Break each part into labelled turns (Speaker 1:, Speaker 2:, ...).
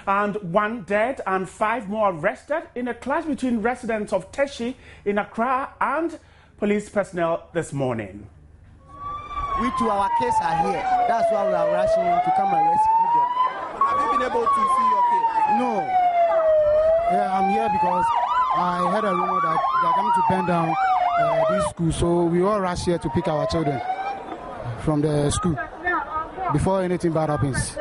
Speaker 1: And 1 dead and 5 more arrested in a clash between residents of Teshi in Accra and police personnel this morning.
Speaker 2: We too, our case are here. That's why we are rushing to come and rescue them.
Speaker 3: Have you been able to see your case?
Speaker 2: No. Yeah, I'm here because I heard a rumor that they are coming to burn down this school. So we all rush here to pick our children from the school before anything bad happens.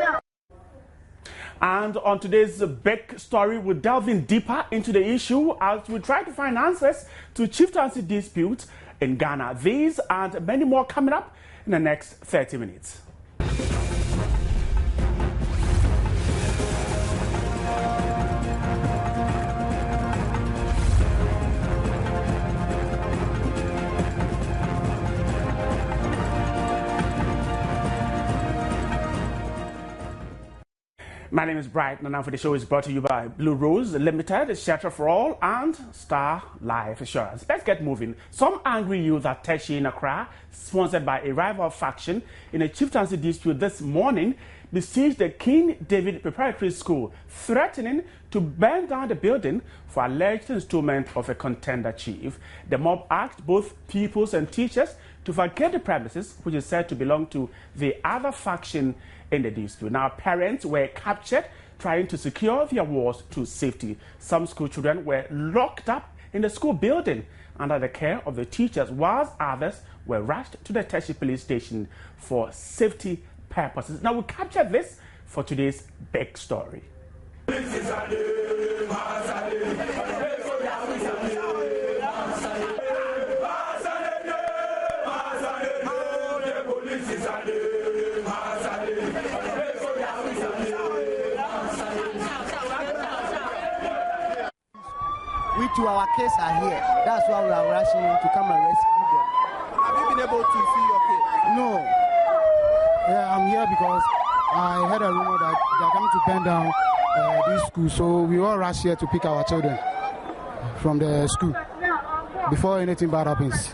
Speaker 1: And on today's big story, we're delving deeper into the issue as we try to find answers to chieftaincy disputes in Ghana. These and many more coming up in the next 30 minutes. My name is Bright, and now for the show is brought to you by Blue Rose Limited, Shelter for All, and Star Life Insurance. Let's get moving. Some angry youth at Teshi in Accra, sponsored by a rival faction in a chieftaincy dispute this morning, besieged the King David Preparatory School, threatening to burn down the building for alleged installment of a contender chief. The mob asked both pupils and teachers to vacate the premises, which is said to belong to the other faction in the dispute. Now, parents were captured trying to secure their wards to safety. Some school children were locked up in the school building under the care of the teachers, whilst others were rushed to the Teshi police station for safety purposes. Now, we captured this for today's big story.
Speaker 2: We too, our case are here. That's why we are rushing to come and rescue them.
Speaker 3: Have you been able to see your case?
Speaker 2: No. Yeah, I'm here because I heard a rumor that they are coming to burn down this school. So we all rush here to pick our children from the school before anything bad happens.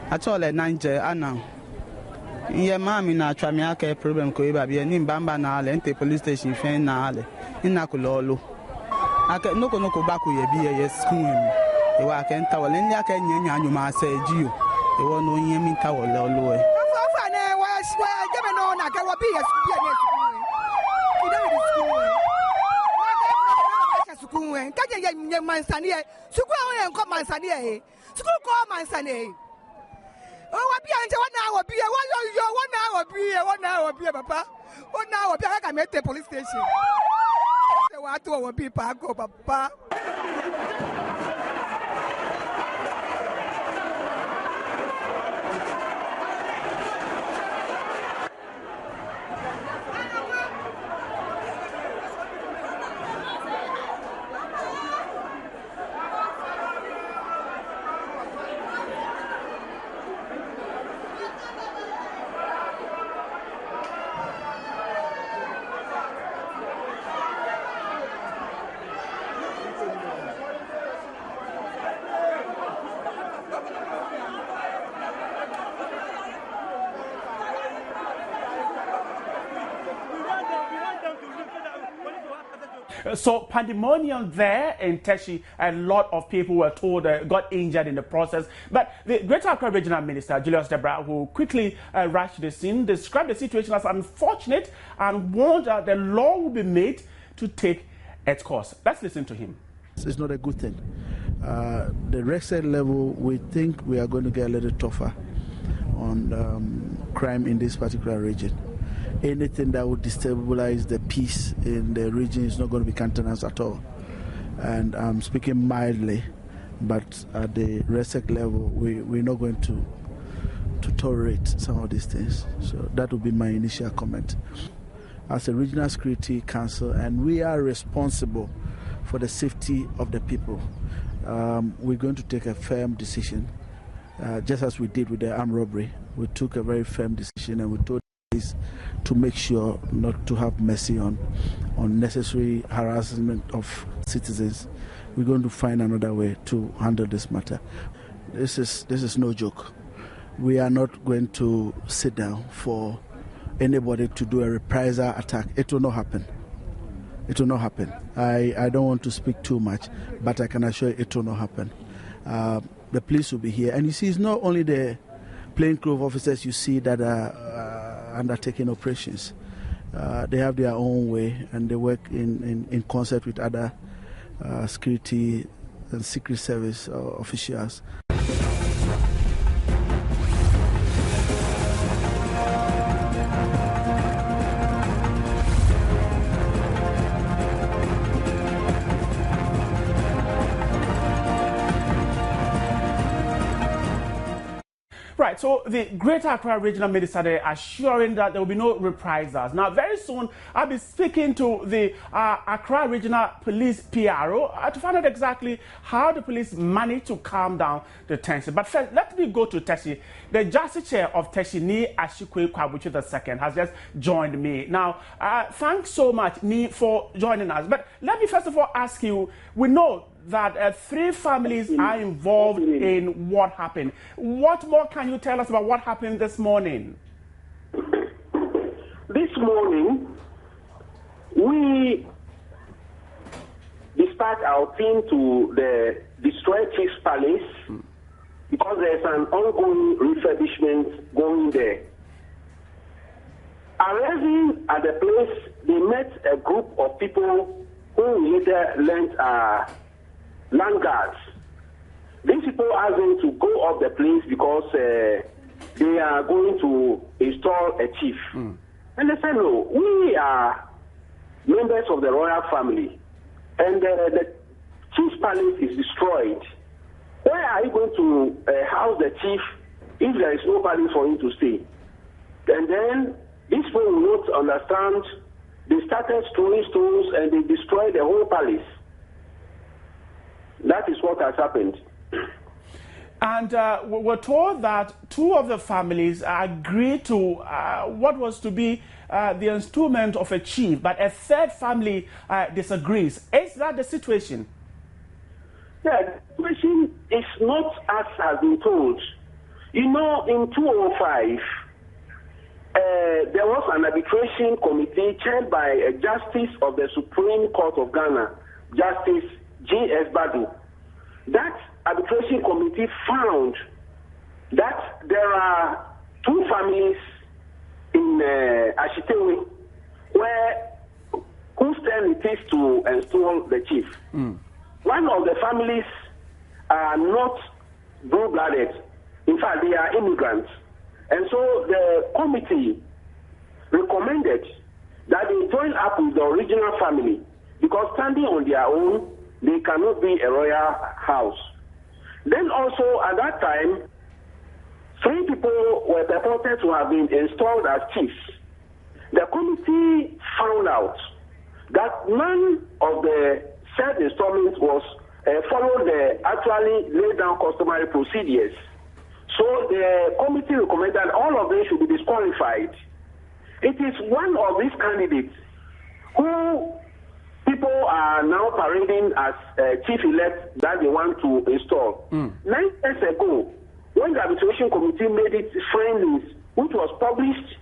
Speaker 4: At all at 9 now. Yeah, mammy, na Tramiaka problem, Koiba, and Bamba Nale, and the police station, Fan Nale, in Nakulolo. I can no go back with a school. You are can tell any I can you must say, you. You won't know him tower low.
Speaker 5: Papa. 1 hour, I can make the police station. What will be Paco, Papa?
Speaker 1: So pandemonium there in Teshi, a lot of people were told got injured in the process. But the Greater Accra Regional Minister, Julius Debra, who quickly rushed the scene, described the situation as unfortunate and warned that the law will be made to take its course. Let's listen to him.
Speaker 6: It's not a good thing. The RECSED level, we think we are going to get a little tougher on crime in this particular region. Anything that would destabilize the peace in the region is not going to be countenanced at all. And I'm speaking mildly, but at the RECSED level, we're not going to tolerate some of these things. So that would be my initial comment. As a regional security council, and we are responsible for the safety of the people, we're going to take a firm decision, just as we did with the armed robbery. We took a very firm decision, and we told to make sure not to have mercy on unnecessary harassment of citizens. We're going to find another way to handle this matter. This is no joke. We are not going to sit down for anybody to do a reprisal attack. It will not happen. It will not happen. I don't want to speak too much, but I can assure you it will not happen. The police will be here. And you see, it's not only the plainclothes officers you see that are undertaking operations. They have their own way, and they work in concert with other security and secret service officials.
Speaker 1: Right, so the Greater Accra Regional Minister assuring that there will be no reprisals. Now, very soon, I'll be speaking to the Accra Regional Police PRO to find out exactly how the police managed to calm down the tension. But first, let me go to Teshi. The Justice Chair of Teshi, Ni Ashikwe Kwabuchi II, has just joined me. Now, thanks so much, Ni, for joining us. But let me first of all ask you, we know that 3 families are involved in what happened. What more can you tell us about what happened this morning?
Speaker 7: This morning, we dispatched our team to the destroyed Chief's Palace because there's an ongoing refurbishment going there. Arriving at the place, they met a group of people who later learned land guards. These people asked them to go off the place because they are going to install a chief. And they said, no, we are members of the royal family, and the chief's palace is destroyed. Where are you going to house the chief if there is no palace for him to stay? And then these people will not understand. They started throwing stones and they destroyed the whole palace. That is what has happened.
Speaker 1: And we're told that 2 of the families agreed to what was to be the installment of a chief, but a 3rd family disagrees. Is that the situation?
Speaker 7: Yeah, the situation is not as has been told. You know, in 2005, there was an arbitration committee chaired by a justice of the Supreme Court of Ghana, Justice J.S. Badu. That arbitration committee found that there are 2 families in Ashitewe whose turn it is to install the chief. One of the families are not blue-blooded. In fact, they are immigrants. And so the committee recommended that they join up with the original family because standing on their own, they cannot be a royal house. Then also at that time, 3 people were purported to have been installed as chiefs. The committee found out that none of the said installments was followed the actually laid down customary procedures. So the committee recommended that all of them should be disqualified. It is one of these candidates who people are now parading as chief-elect that they want to install. 9 years ago, when the arbitration committee made its findings, which was published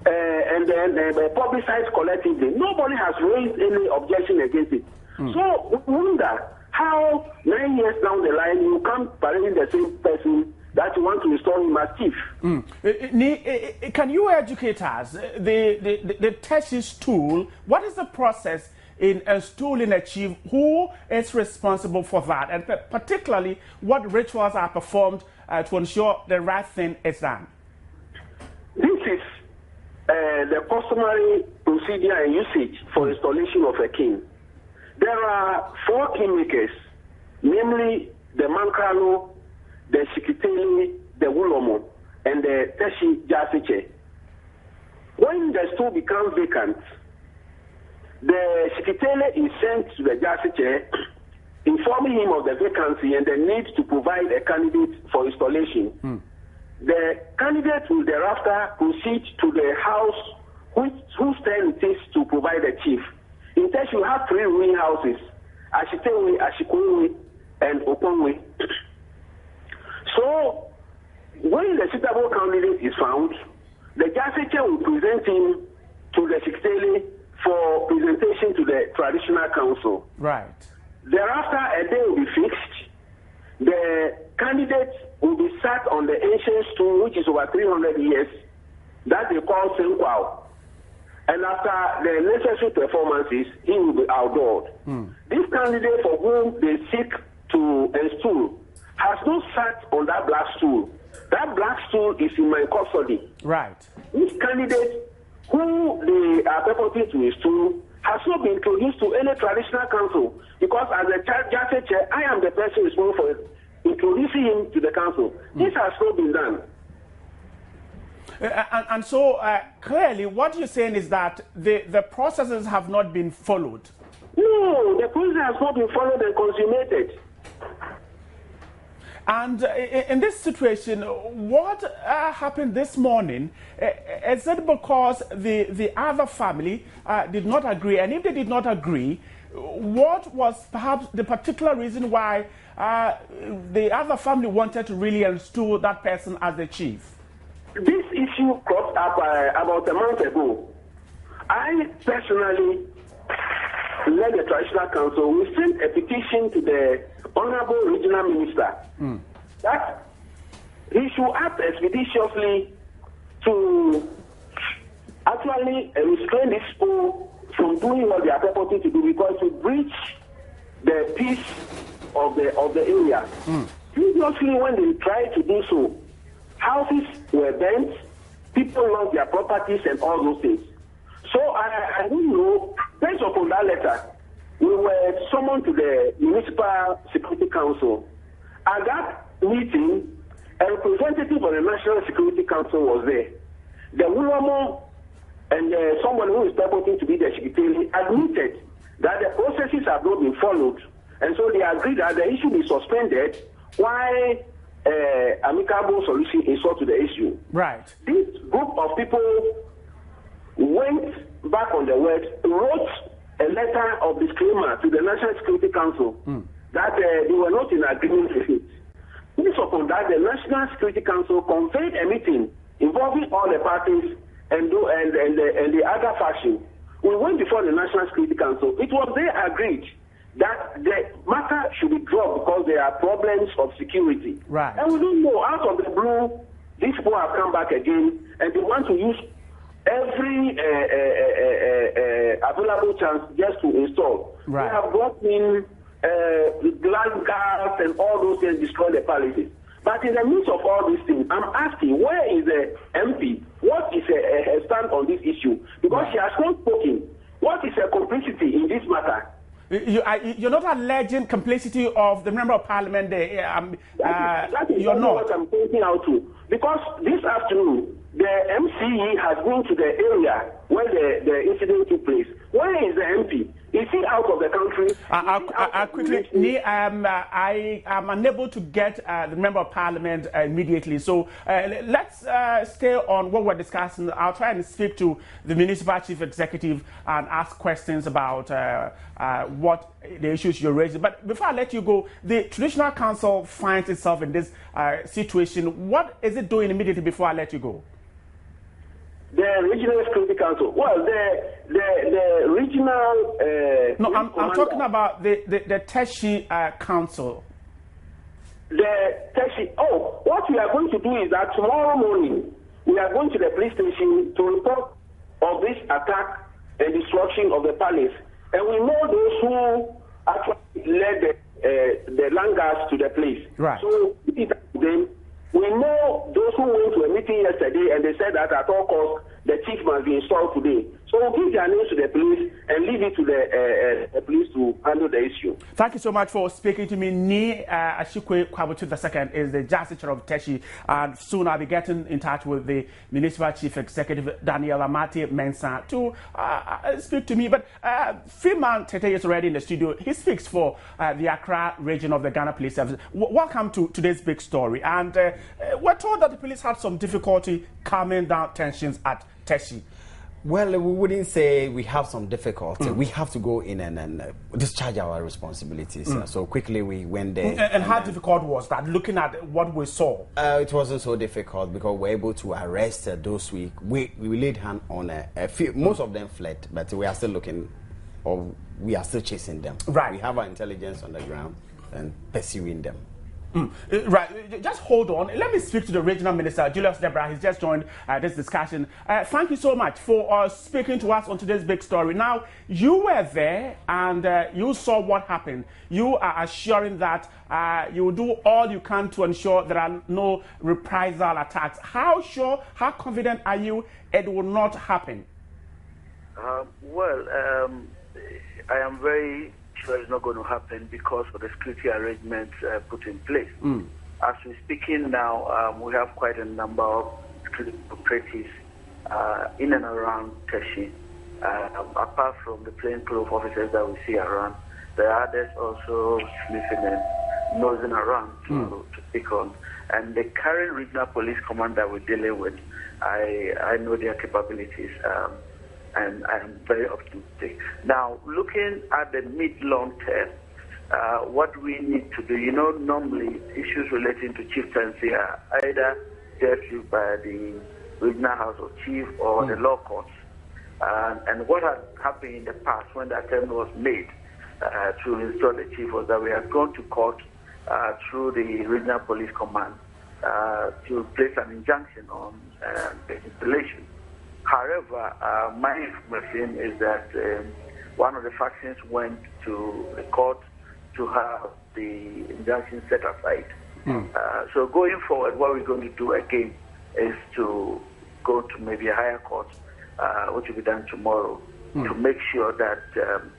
Speaker 7: and then publicized collectively, nobody has raised any objection against it. So we wonder how 9 years down the line you come parading the same person that you want to install him as chief.
Speaker 1: Can you educate us? The Teshi's tool, what is the process in installing a chief? Who is responsible for that? And particularly, what rituals are performed to ensure the right thing is done?
Speaker 7: This is the customary procedure and usage for installation of a king. There are 4 kingmakers, namely the Mankalo, the Shikitele, the Wulomo, and the Teshi Jasiche. When the stool becomes vacant, the Shikitele is sent to the Jasiche, informing him of the vacancy and the need to provide a candidate for installation. The candidate will thereafter proceed to the house whose turn it is to provide a chief. In Teshi, you have 3 ruling houses, Ashitewe, Ashikowe, and Oponwe. So, when the suitable candidate is found, the Jasiche will present him to the Shikitele for presentation to the traditional council.
Speaker 1: Right.
Speaker 7: Thereafter, a day will be fixed. The candidate will be sat on the ancient stool, which is over 300 years, that they call Senkwao. And after the necessary performances, he will be outlawed. This candidate for whom they seek to install has not sat on that black stool. That black stool is in my custody.
Speaker 1: Right.
Speaker 7: This candidate who they are purporting to install has not been introduced to any traditional council, because as the Jase chair, I am the person responsible for introducing him to the council. This has not been done.
Speaker 1: And so clearly what you're saying is that the processes have not been followed.
Speaker 7: No, the process has not been followed and consummated.
Speaker 1: And in this situation, what happened this morning? Is it because the other family did not agree? And if they did not agree, what was perhaps the particular reason why the other family wanted to really install that person as the chief?
Speaker 7: This issue cropped up about a month ago. I personally led the traditional council. We sent a petition to the Honorable Regional Minister that he should act expeditiously to actually restrain these people from doing what they are purporting to do, because to breach the peace of the area. Previously, when they tried to do so, houses were burnt, people lost their properties and all those things. So I don't know, based upon that letter, we were summoned to the Municipal Security Council. At that meeting, a representative of the National Security Council was there. The Wulamo and someone who is purporting to be the Chieftaincy admitted that the processes have not been followed. And so they agreed that the issue be suspended while amicable solution is sought to the issue.
Speaker 1: Right.
Speaker 7: This group of people went back on the word, wrote a letter of disclaimer to the National Security Council that they were not in agreement with it. Based upon that, the National Security Council convened a meeting involving all the parties and the other faction. We went before the National Security Council. It was there agreed that the matter should be dropped because there are problems of security.
Speaker 1: Right.
Speaker 7: And we don't know, out of the blue, these people have come back again and they want to use every available chance just to install.
Speaker 1: Right.
Speaker 7: They have brought in glass guards and all those things, destroy the palaces. But in the midst of all these things, I'm asking, where is the MP? What is her stand on this issue? Because she has not spoken. What is her complicity in this matter?
Speaker 1: You're not alleging complicity of the member of parliament there.
Speaker 7: That is
Speaker 1: you're not.
Speaker 7: What I'm pointing out to. Because this afternoon, the MCE has been to the area where the incident took place. Where is the MP? Is he out of the country? I am unable to get the member of parliament immediately. So let's stay on what we're discussing. I'll try and speak to the municipal chief executive and ask questions about what the issues you're raising. But before I let you go, the traditional council finds itself in this situation. What is it doing immediately before I let you go? The Regional Security Council. Well, the regional.
Speaker 1: No, I'm talking about the Teshi Council.
Speaker 7: The Teshi. Oh, what we are going to do is that tomorrow morning we are going to the police station to report of this attack and destruction of the palace, and we know those who actually led the Langas to the place.
Speaker 1: Right.
Speaker 7: So then. We know those who went to a meeting yesterday and they said that at all costs the chief must be installed today. So we'll give their names to the police and leave it to the police to handle the issue.
Speaker 1: Thank you so much for speaking to me. Ni Ashikwe Kwabutu II is the Justice of Teshi, and soon I'll be getting in touch with the Municipal Chief Executive Daniel Amati Mensah to speak to me. But Freeman Tete is already in the studio. He speaks for the Accra region of the Ghana Police Service. Welcome to today's big story. And we're told that the police had some difficulty calming down tensions at Teshi.
Speaker 8: Well, we wouldn't say we have some difficulty. We have to go in and discharge our responsibilities. So quickly we went there.
Speaker 1: And how difficult was that, looking at what we saw?
Speaker 8: It wasn't so difficult because we were able to arrest those we laid hand on a few. Most of them fled, but we are still looking, or we are still chasing them.
Speaker 1: Right.
Speaker 8: We have our intelligence on the ground and pursuing them.
Speaker 1: Right, just hold on. Let me speak to the regional minister, Julius Deborah. He's just joined this discussion. Thank you so much for speaking to us on today's big story. Now, you were there and you saw what happened. You are assuring that you will do all you can to ensure there are no reprisal attacks. How confident are you it will not happen?
Speaker 9: I am very sure it's not going to happen because of the security arrangements put in place. As we're speaking now, we have quite a number of security operatives in and around Teshi. Apart from the plainclothes officers that we see around, there are others also sniffing and nosing around to pick on. And the current regional police command that we're dealing with, I know their capabilities. And I am very optimistic. Now, looking at the mid-long term, what we need to do, normally issues relating to chieftaincy are either dealt with by the regional house of chief or the law courts. And what had happened in the past when the attempt was made to install the chief was that we had gone to court through the regional police command to place an injunction on the installation. However, my information is that one of the factions went to the court to have the injunction set aside. So going forward, what we're going to do again is to go to maybe a higher court, which will be done tomorrow, to make sure that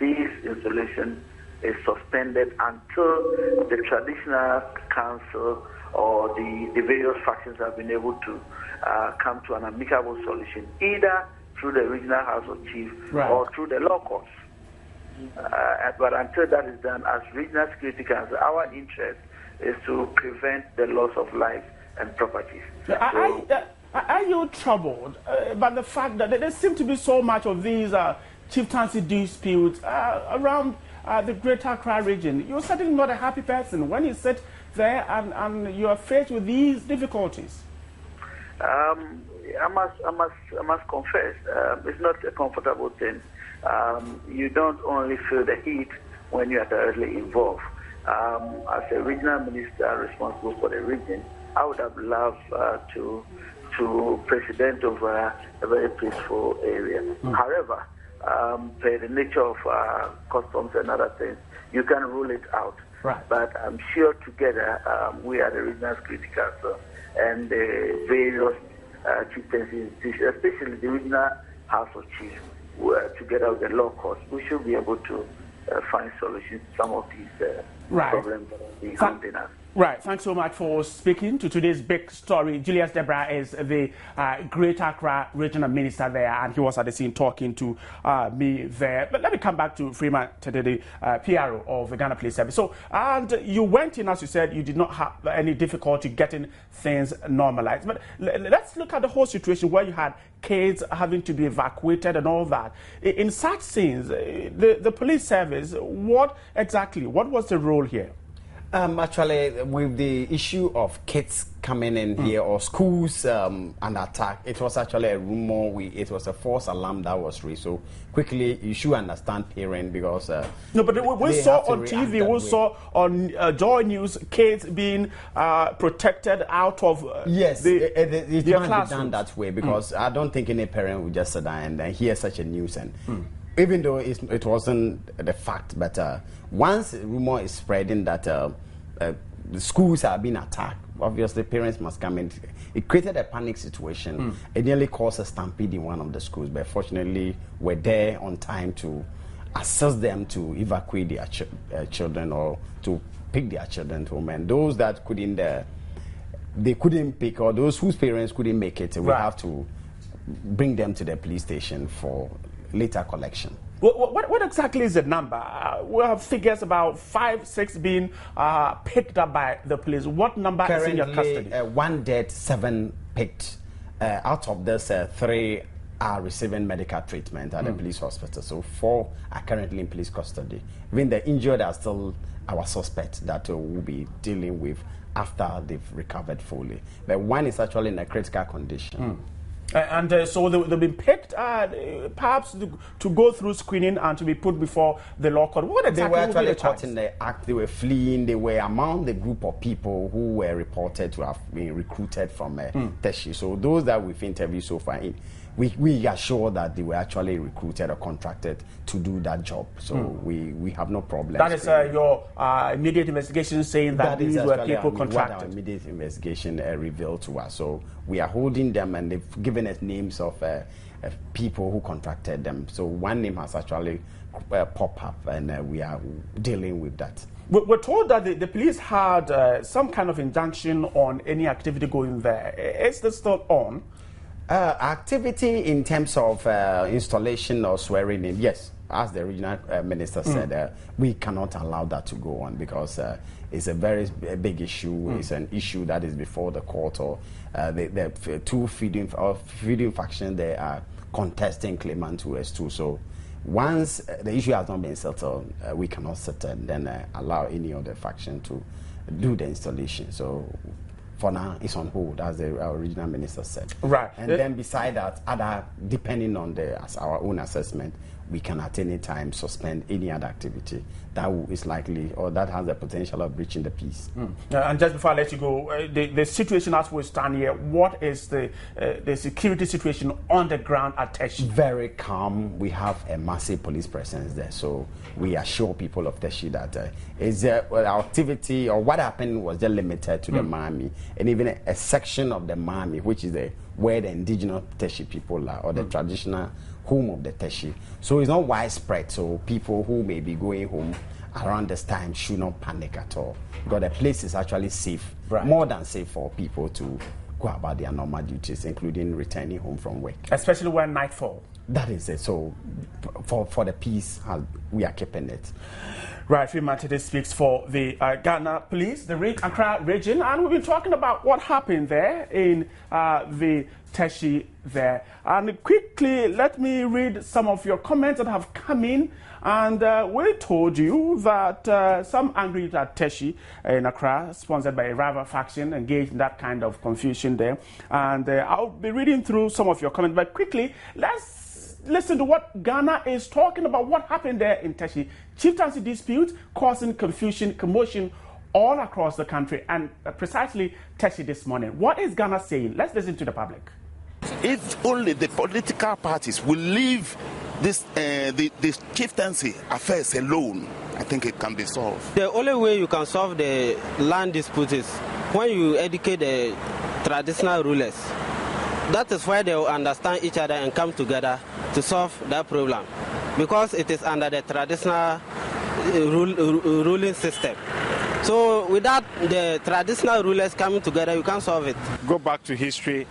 Speaker 9: this installation is suspended until the traditional council or the various factions have been able to come to an amicable solution, either through the regional house of chief or through the law courts. But until that is done, as regional security council, our interest is to prevent the loss of life and property.
Speaker 1: Are you troubled by the fact that there seems to be so much of these chieftaincy disputes around the Greater Accra region? You're certainly not a happy person when you sit there and you are faced with these difficulties.
Speaker 9: I must confess, it's not a comfortable thing. You don't only feel the heat when you are directly involved. As a regional minister responsible for the region, I would have loved to president over a very peaceful area. However, per the nature of customs and other things, you can rule it out. But I'm sure together we are the regional security council and the various chieftaincy institutions, especially the regional house of chiefs, together with the law courts, we should be able to find solutions to some of these problems that are being haunting us.
Speaker 1: Right. Thanks so much for speaking to today's big story. Julius Deborah is the Greater Accra Regional Minister there, and he was at the scene talking to me there. But let me come back to Freeman Tedede, PRO of the Ghana Police Service. So, and you went in, as you said, you did not have any difficulty getting things normalized. But let's look at the whole situation where you had kids having to be evacuated and all that. In such scenes, the police service, what was the role here?
Speaker 8: Actually, with the issue of kids coming in here or schools under attack, it was actually a rumor. It was a false alarm that was raised. So quickly, you should understand parents because
Speaker 1: no, but we saw on TV, we saw on Joy News kids being protected out of
Speaker 8: it can't be done that way because I don't think any parent would just sit down and hear such a news and. Even though it wasn't the fact, but once rumor is spreading that the schools are being attacked, obviously parents must come in. It created a panic situation. It nearly caused a stampede in one of the schools, but fortunately we're there on time to assist them to evacuate their children or to pick their children home. And those that couldn't pick, or those whose parents couldn't make it, we have to bring them to the police station for later collection.
Speaker 1: What exactly is the number? We have figures about 5, 6 being picked up by the police. What number is in your custody?
Speaker 8: 1 dead, 7 picked. Out of this, 3 are receiving medical treatment at the police hospital. So 4 are currently in police custody. Even the injured are still our suspects that we'll be dealing with after they've recovered fully. But 1 is actually in a critical condition.
Speaker 1: So they've been picked, perhaps to go through screening and to be put before the law court. What exactly?
Speaker 8: They were actually caught in the act. They were fleeing. They were among the group of people who were reported to have been recruited from Teshi. So those that we've interviewed so far, we are sure that they were actually recruited or contracted to do that job. So we have no problem.
Speaker 1: That is your immediate investigation saying that these were people contracted.
Speaker 8: What our immediate investigation revealed to us. So we are holding them, and they've given us names of people who contracted them. So 1 name has actually popped up, and we are dealing with that.
Speaker 1: We're told that the police had some kind of injunction on any activity going there. Is this still on?
Speaker 8: Activity in terms of installation or swearing in, yes. As the regional minister said, we cannot allow that to go on because it's a very big issue. It's an issue that is before the court, or the 2 feuding factions they are contesting claimant to S2. So once the issue has not been settled, we cannot settle and then allow any other faction to do the installation. So for now, it's on hold, as our regional minister said.
Speaker 1: Right.
Speaker 8: And then beside that, depending on our own assessment, we can at any time suspend any other activity that is likely or that has the potential of breaching the peace.
Speaker 1: And just before I let you go, the situation as we stand here, what is the security situation on the ground at Teshi?
Speaker 8: Very calm. We have a massive police presence there, so we assure people of Teshi that our activity or what happened was just limited to the Mami, and even a section of the Mami, which is where the indigenous Teshi people are, or the traditional home of the Teshi. So it's not widespread, so people who may be going home around this time should not panic at all, because the place is actually safe, more than safe for people to go about their normal duties, including returning home from work.
Speaker 1: Especially when nightfall.
Speaker 8: That is it. So for the peace, we are keeping it.
Speaker 1: Right, Freeman today speaks for the Ghana Police, the Accra region, and we've been talking about what happened there in the Teshi there. And quickly, let me read some of your comments that have come in. And we told you that some angry at Teshi in Accra, sponsored by a rival faction, engaged in that kind of confusion there. And I'll be reading through some of your comments, but quickly, let's listen to what Ghana is talking about, what happened there in Teshi. Chieftaincy dispute causing confusion, commotion all across the country, and precisely Teshi this morning. What is Ghana saying? Let's listen to the public.
Speaker 10: If only the political parties will leave this chieftaincy affairs alone, I think it can be solved.
Speaker 11: The only way you can solve the land dispute is when you educate the traditional rulers. That is why they will understand each other and come together to solve that problem, because it is under the traditional ruling system. So without the traditional rulers coming together, you can't solve it.
Speaker 12: Go back to history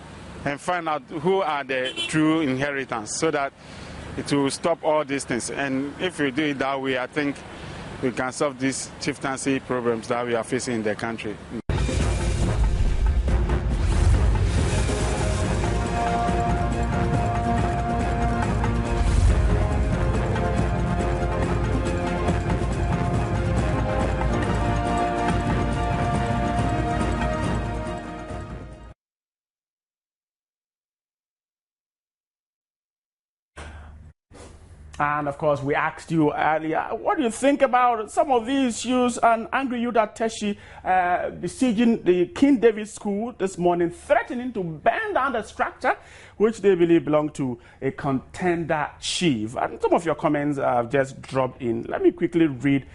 Speaker 12: and find out who are the true inheritors, so that it will stop all these things. And if we do it that way, I think we can solve these chieftaincy problems that we are facing in the country.
Speaker 1: And of course, we asked you earlier, what do you think about some of these issues? And angry youth at Teshi besieging the King David School this morning, threatening to burn down the structure which they believe belonged to a contender chief. And some of your comments have just dropped in. Let me quickly read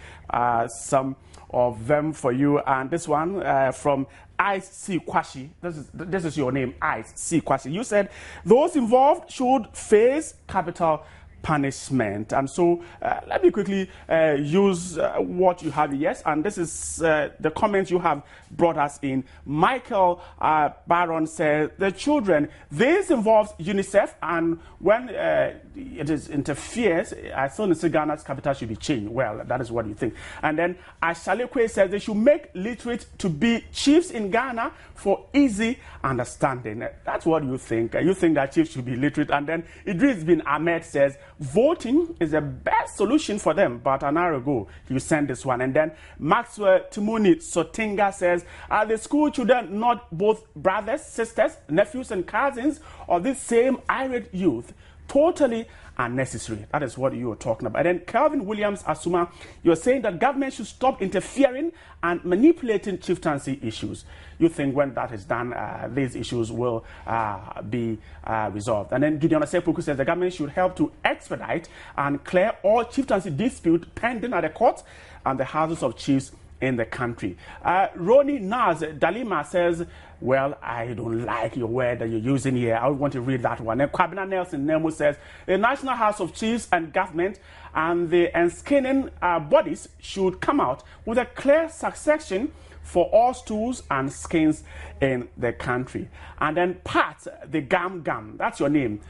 Speaker 1: some of them for you. And this one from Ice C. Kwashi. This is your name, Ice C. Kwashi. You said those involved should face capital punishment. And so let me quickly use what you have. Yes, and this is the comments you have brought us in. Michael Baron says, the children, this involves UNICEF, and when it is interferes, I still say Ghana's capital should be changed. Well, that is what you think. And then Ashalekwe says they should make literate to be chiefs in Ghana for easy understanding. That's what you think. You think that chiefs should be literate. And then Idris bin Ahmed says voting is the best solution for them. But an hour ago, you sent this one. And then Maxwell Timuni Sotinga says, are the school children not both brothers, sisters, nephews, and cousins of this same irate youth? Totally unnecessary. That is what you are talking about. And then Calvin Williams Asuma, you're saying that government should stop interfering and manipulating chieftaincy issues. You think when that is done, these issues will be resolved. And then Gideon Asepuku says the government should help to expedite and clear all chieftaincy disputes pending at the courts and the houses of chiefs in the country. Roni Naz Dalima says, well, I don't like your word that you're using here. I want to read that one. And Kwabena Nelson Nemo says, the National House of Chiefs and Government and the enskinning bodies should come out with a clear succession for all stools and skins in the country. And then Pat, the Gam, that's your name.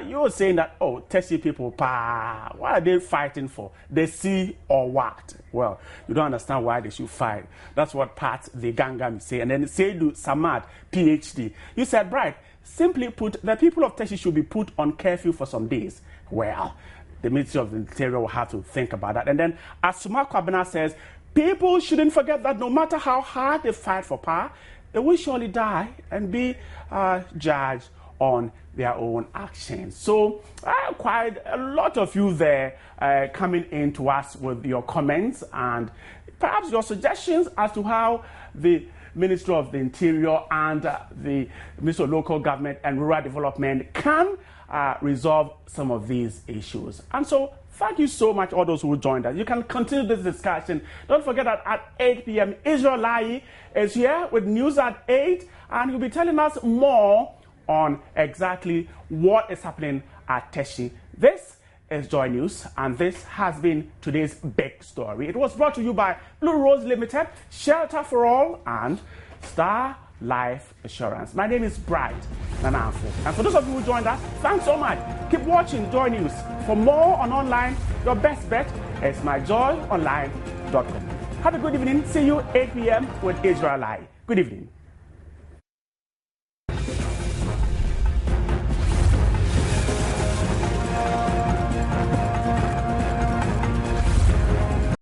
Speaker 1: You're saying that, oh, Teshi people, what are they fighting for? The sea or what? Well, you don't understand why they should fight. That's what Pat, the Gangam, say. And then Seidu Samad, PhD. You said, right, simply put, the people of Teshi should be put on curfew for some days. Well, the Ministry of the Interior will have to think about that. And then Asuma Kwabena says, people shouldn't forget that no matter how hard they fight for power, they will surely die and be judged on their own actions. So quite a lot of you there coming in to us with your comments and perhaps your suggestions as to how the Ministry of the Interior and the Ministry of Local Government and Rural Development can resolve some of these issues. And so thank you so much, all those who joined us. You can continue this discussion. Don't forget that at 8 p.m., Israel Lai is here with news at 8, and he'll be telling us more on exactly what is happening at Teshi. This is Joy News, and this has been today's big story. It was brought to you by Blue Rose Limited, Shelter for All, and Star Life Assurance. My name is Bright Nananfo. And for those of you who joined us, thanks so much. Keep watching Joy News. For more on online, your best bet is myjoyonline.com. Have a good evening. See you 8 p.m. with Israel Live. Good evening.